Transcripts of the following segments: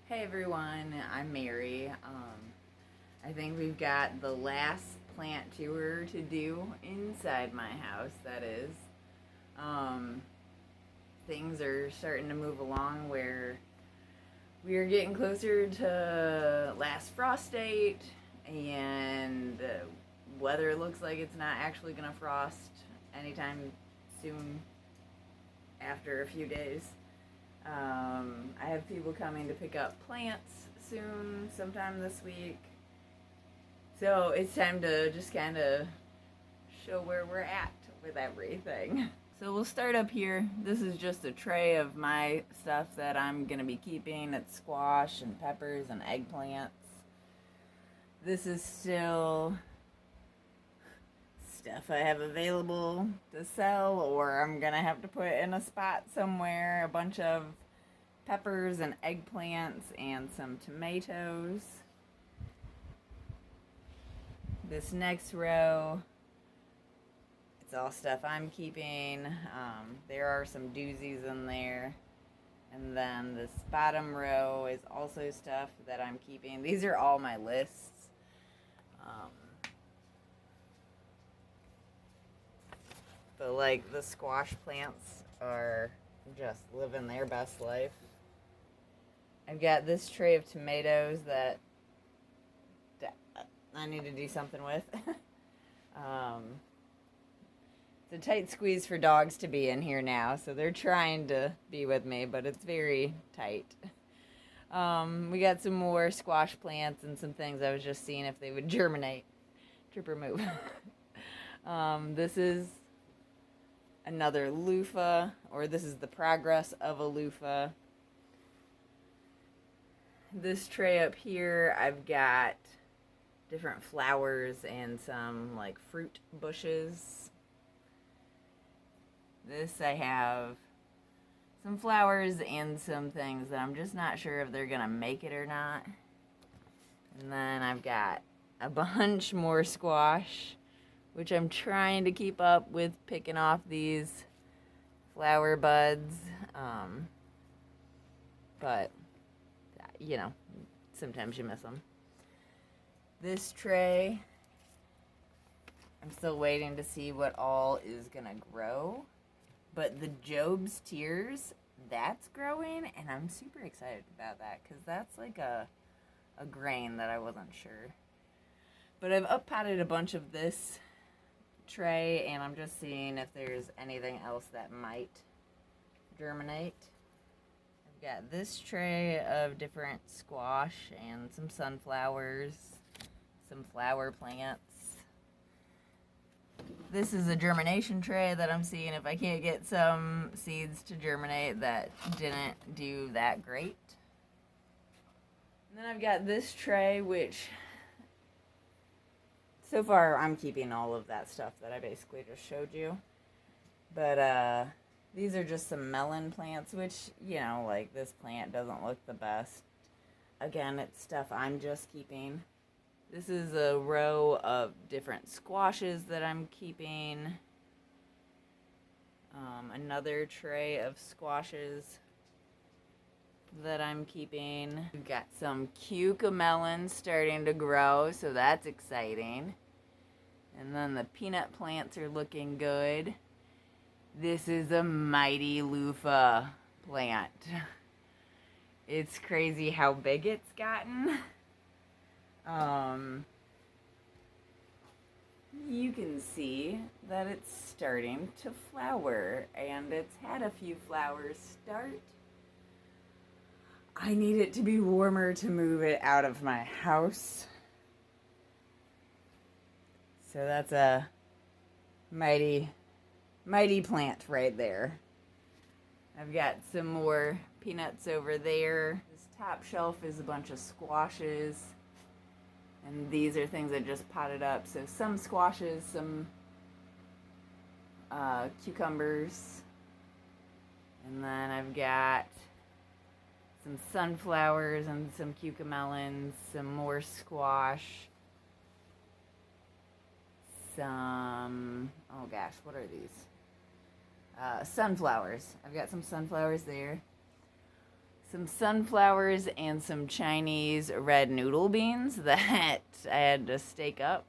Hey everyone, I'm Mary. I think we've got the last plant tour to do inside my house, that is. Um, Things are starting to move along where we are getting closer to last frost date, and weather looks like it's not actually going to frost anytime soon after a few days. I have people coming to pick up plants soon, sometime this week. So it's time to just kind of show where we're at with everything. So we'll start up here. This is just a tray of my stuff that I'm going to be keeping. It's squash and peppers and eggplants. This is still stuff I have available to sell, or I'm going to have to put in a spot somewhere. A bunch of peppers and eggplants and some tomatoes. This next row, it's all stuff I'm keeping. There are some doozies in there. And then this bottom row is also stuff that I'm keeping. These are all my lists. But like the squash plants are just living their best life. I've got this tray of tomatoes that I need to do something with. It's a tight squeeze for dogs to be in here now, so they're trying to be with me, but it's very tight. We got some more squash plants and some things I was just seeing if they would germinate. Tripper move. This is another loofah, or this is the progress of a loofah. This tray up here, I've got different flowers and some like fruit bushes. This I have some flowers and some things that I'm just not sure if they're gonna make it or not. And then I've got a bunch more squash, which I'm trying to keep up with picking off these flower buds. But, you know, sometimes you miss them. This tray, I'm still waiting to see what all is going to grow. But the Job's Tears, that's growing, and I'm super excited about that because that's like a grain that I wasn't sure. But I've up-potted a bunch of this tray, and I'm just seeing if there's anything else that might germinate. I've got this tray of different squash and some sunflowers, some flower plants. This is a germination tray that I'm seeing if I can't get some seeds to germinate that didn't do that great. And then I've got this tray, which so far I'm keeping all of that stuff that I basically just showed you. But these are just some melon plants, which, you know, like this plant doesn't look the best. Again, it's stuff I'm just keeping. This is a row of different squashes that I'm keeping. Another tray of squashes that I'm keeping. We've got some cucamelons starting to grow, so that's exciting. And then the peanut plants are looking good. This is a mighty loofah plant. It's crazy how big it's gotten. You can see that it's starting to flower, and it's had a few flowers start. I need it to be warmer to move it out of my house. So that's a mighty plant right there. I've got some more peanuts over there. This top shelf is a bunch of squashes. And these are things I just potted up. So some squashes, some cucumbers. And then I've got some sunflowers and some cucamelons, some more squash. Some, oh gosh, what are these? Sunflowers. I've got some sunflowers there. some sunflowers and some Chinese red noodle beans that I had to stake up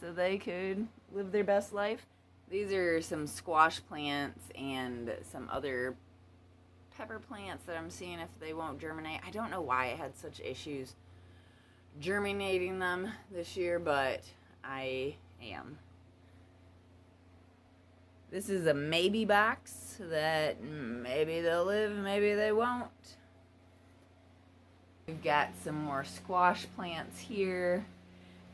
so they could live their best life. These are some squash plants and some other pepper plants that I'm seeing if they won't germinate. I don't know why I had such issues germinating them this year, but I am. This is a maybe box that maybe they'll live, maybe they won't. We've got some more squash plants here,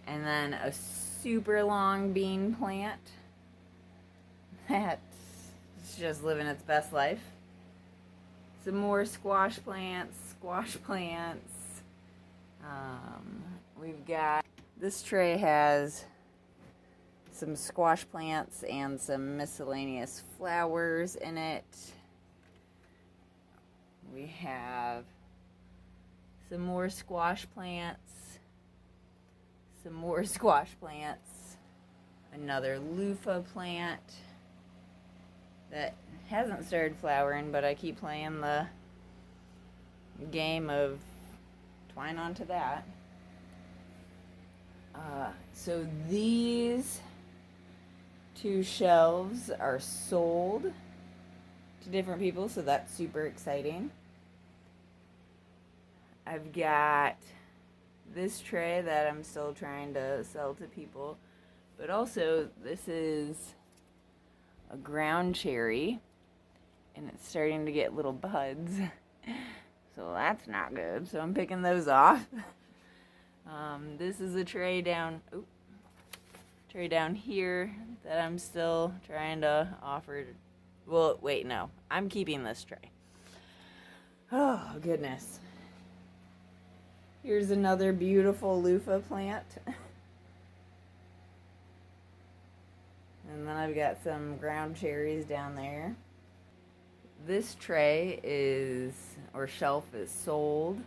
and then a super long bean plant that's just living its best life. Some more squash plants. We've got, this tray has some squash plants and some miscellaneous flowers in it. We have some more squash plants, another loofah plant that hasn't started flowering, but I keep playing the game of twine onto that. So these 2 shelves are sold to different people, so that's super exciting. I've got this tray that I'm still trying to sell to people, but also this is a ground cherry, and it's starting to get little buds, so that's not good, so I'm picking those off. This is a tray down here that I'm still trying to offer. Well, wait, no, I'm keeping this tray. Oh, goodness. Here's another beautiful loofah plant. And then I've got some ground cherries down there. This tray is, or shelf is sold.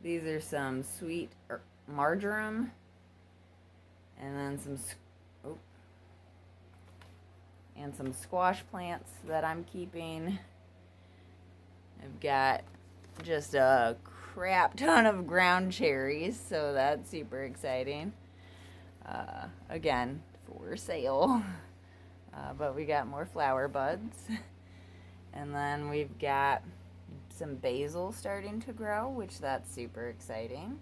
These are some sweet marjoram. And then some squash plants that I'm keeping. I've got just a crap ton of ground cherries, so that's super exciting. Again, for sale. But we got more flower buds. And then we've got some basil starting to grow, which that's super exciting.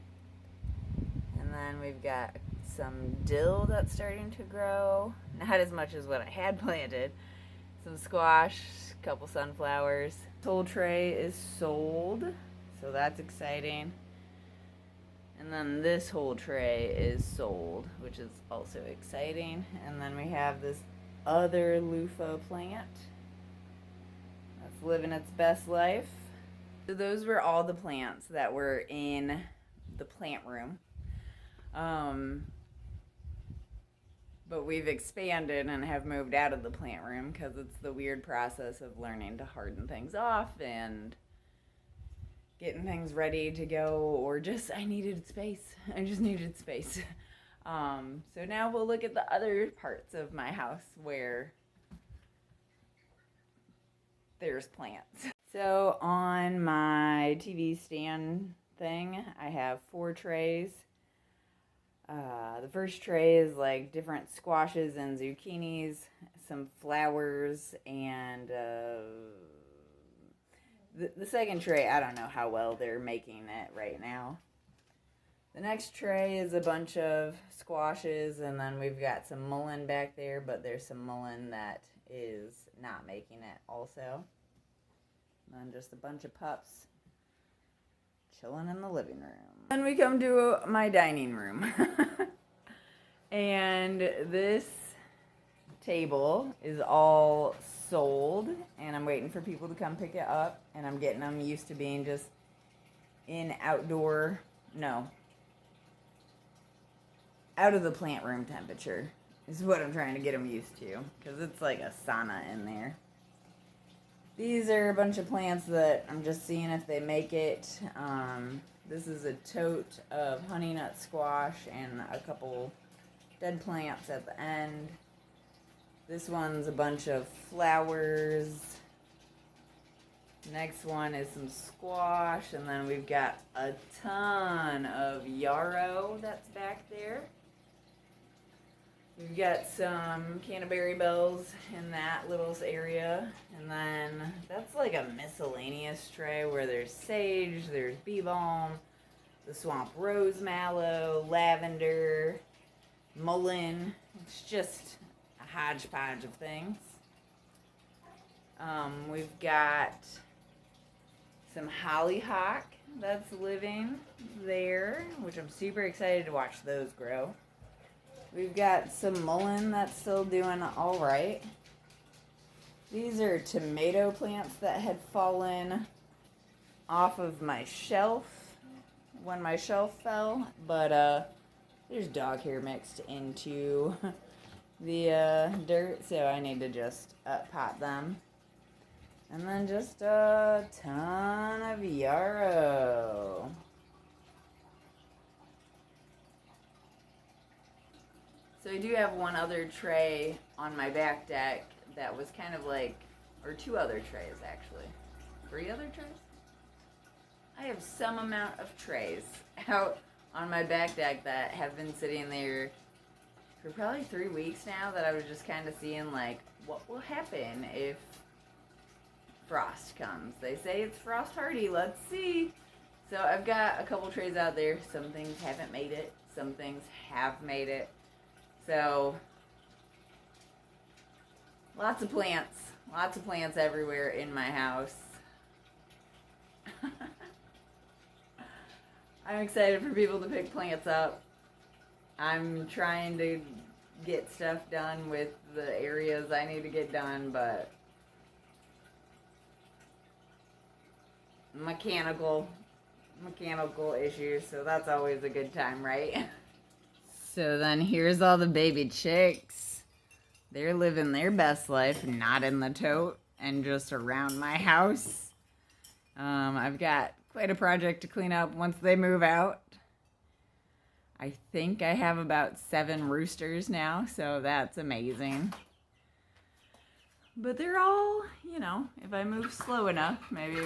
And then we've got some dill that's starting to grow. Not as much as what I had planted. Some squash, a couple sunflowers. This whole tray is sold, so that's exciting. And then this whole tray is sold, which is also exciting. And then we have this other loofah plant that's living its best life. So those were all the plants that were in the plant room. But we've expanded and have moved out of the plant room because it's the weird process of learning to harden things off and getting things ready to go, or just I just needed space. So now we'll look at the other parts of my house where there's plants. So on my TV stand thing, I have 4 trays. The first tray is like different squashes and zucchinis, some flowers, and the second tray, I don't know how well they're making it right now. The next tray is a bunch of squashes, and then we've got some mullein back there, but there's some mullein that is not making it also. And then just a bunch of pups chilling in the living room. Then we come to my dining room. And this table is all sold, and I'm waiting for people to come pick it up, and I'm getting them used to being just out of the plant room temperature is what I'm trying to get them used to, because it's like a sauna in there. These are a bunch of plants that I'm just seeing if they make it. This is a tote of honey nut squash and a couple dead plants at the end. This one's a bunch of flowers. Next one is some squash, and then we've got a ton of yarrow that's back there. We've got some canterbury bells in that little area, and then that's like a miscellaneous tray where there's sage, there's bee balm, the swamp rose mallow, lavender, mullein. It's just a hodgepodge of things. We've got some hollyhock that's living there, which I'm super excited to watch those grow. We've got some mullein that's still doing all right. These are tomato plants that had fallen off of my shelf when my shelf fell, but there's dog hair mixed into the dirt, so I need to just pot them. And then just a ton of yarrow. So I do have one other tray on my back deck that was kind of like, or two other trays actually. 3 other trays? I have some amount of trays out on my back deck that have been sitting there for probably 3 weeks now that I was just kind of seeing like, what will happen if frost comes? They say it's frost hardy, let's see. So I've got a couple trays out there. Some things haven't made it, some things have made it. So, lots of plants everywhere in my house. I'm excited for people to pick plants up. I'm trying to get stuff done with the areas I need to get done, but mechanical issues, so that's always a good time, right? So then here's all the baby chicks. They're living their best life, not in the tote and just around my house. I've got quite a project to clean up once they move out. I think I have about 7 roosters now, so that's amazing. But they're all, if I move slow enough, maybe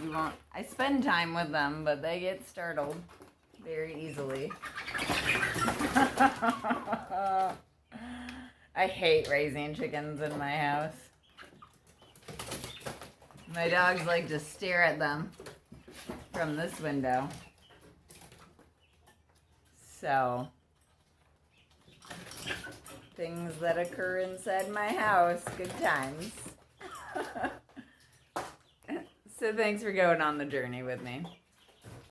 we won't. I spend time with them, but they get startled very easily. I hate raising chickens in my house. My dogs like to stare at them from this window. So, things that occur inside my house, good times. So thanks for going on the journey with me.